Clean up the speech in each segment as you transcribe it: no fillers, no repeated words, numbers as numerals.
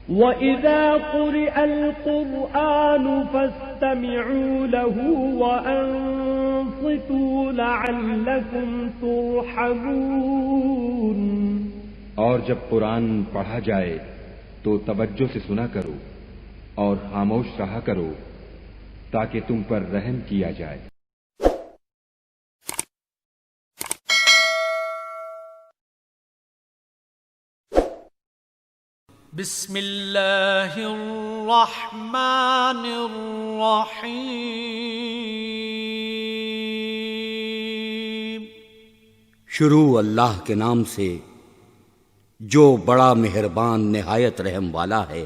وَإِذَا قُرِئَ الْقُرْآنُ فَاسْتَمِعُوا لَهُ وَأَنصِتُوا لَعَلَّكُمْ تُرْحَمُونَ۔ اور جب قرآن پڑھا جائے تو توجہ سے سنا کرو اور خاموش رہا کرو تاکہ تم پر رحم کیا جائے۔ بسم اللہ الرحمن الرحیم۔ شروع اللہ کے نام سے جو بڑا مہربان نہایت رحم والا ہے۔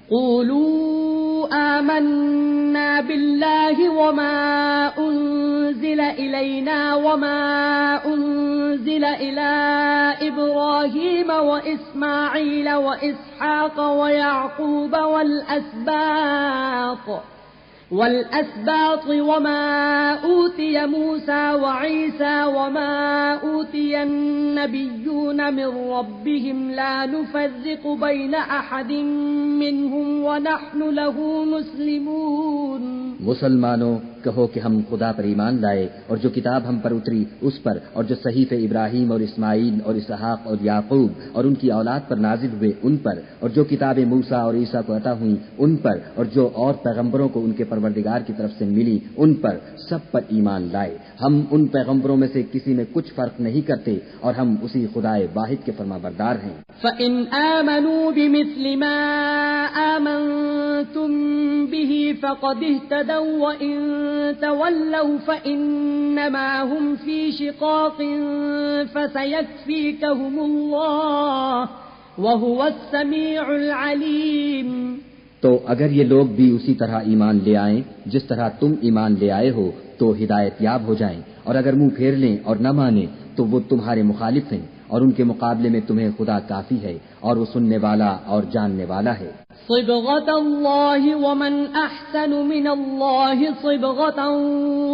قولوا آمنا بالله وما أنزل إلينا وما أنزل إلى إبراهيم وإسماعيل وإسحاق ويعقوب والأسباط وما أوتي موسى وعيسى وما أوتي النبيون من ربهم لا نفرق بين أحد منهم ونحن له مسلمون۔ مسلمانوں کہو کہ ہم خدا پر ایمان لائے اور جو کتاب ہم پر اتری اس پر، اور جو صحیفے ابراہیم اور اسماعیل اور اسحاق اور یعقوب اور ان کی اولاد پر نازل ہوئے ان پر، اور جو کتابیں موسیٰ اور عیسیٰ کو عطا ہوئیں ان پر، اور جو اور پیغمبروں کو ان کے پروردگار کی طرف سے ملی ان پر، سب پر ایمان لائے۔ ہم ان پیغمبروں میں سے کسی میں کچھ فرق نہیں کرتے اور ہم اسی خدائے واحد کے فرمانبردار ہیں۔ فَإِنْ آمَنُوا بِمِثْلِ مَا آمَنْتُمْ بِهِ فَقَدِ اهْتَدَوْا وَإِنْ تَوَلَّوْا فَإِنَّمَا هُمْ فِي شِقَاقٍ فَسَيَكْفِيكَهُمُ اللَّهُ وَهُوَ السَّمِيعُ الْعَلِيمُ۔ تو اگر یہ لوگ بھی اسی طرح ایمان لے آئیں جس طرح تم ایمان لے آئے ہو تو ہدایت یاب ہو جائیں، اور اگر منہ پھیر لیں اور نہ مانیں تو وہ تمہارے مخالف ہیں، اور ان کے مقابلے میں تمہیں خدا کافی ہے اور وہ سننے والا اور جاننے والا ہے۔ صبغة الله ومن أحسن من الله صبغة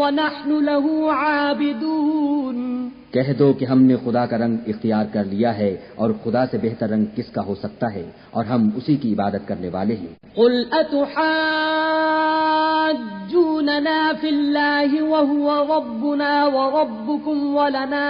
ونحن له عابدون۔ کہہ دو کہ ہم نے خدا کا رنگ اختیار کر لیا ہے، اور خدا سے بہتر رنگ کس کا ہو سکتا ہے، اور ہم اسی کی عبادت کرنے والے ہیں۔ قل أتحاجوننا في الله وهو ربنا وربكم ولنا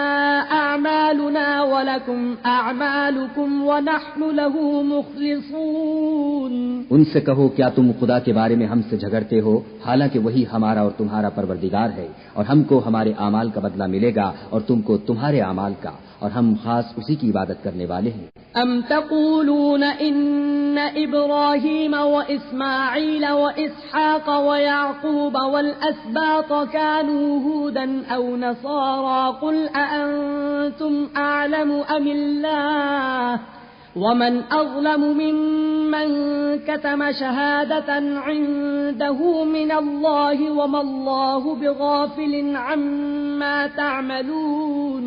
أعمالنا ولكم أعمالكم ونحن له مخلصون۔ ان سے کہو کیا تم خدا کے بارے میں ہم سے جھگڑتے ہو، حالانکہ وہی ہمارا اور تمہارا پروردگار ہے، اور ہم کو ہمارے اعمال کا بدلہ ملے گا اور تم کو تمہارے اعمال کا، اور ہم خاص اسی کی عبادت کرنے والے ہیں۔ ام تقولون ان ابراہیم واسماعیل واسحاق ویعقوب والاسباط كانوا هودا او نصارى قل اانتم اعلم ام اللہ ومن اظلم ممن كتم شهادة عنده من الله وما الله بغافل عما تعملون۔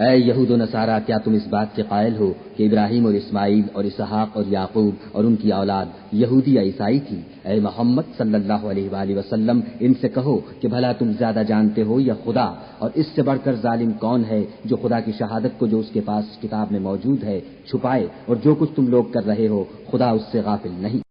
اے یہود و نصارہ، کیا تم اس بات کے قائل ہو کہ ابراہیم اور اسماعیل اور اسحاق اور یعقوب اور ان کی اولاد یہودی یا عیسائی تھی؟ اے محمد صلی اللہ علیہ وآلہ وسلم، ان سے کہو کہ بھلا تم زیادہ جانتے ہو یا خدا، اور اس سے بڑھ کر ظالم کون ہے جو خدا کی شہادت کو جو اس کے پاس کتاب میں موجود ہے چھپائے، اور جو کچھ تم لوگ کر رہے ہو خدا اس سے غافل نہیں۔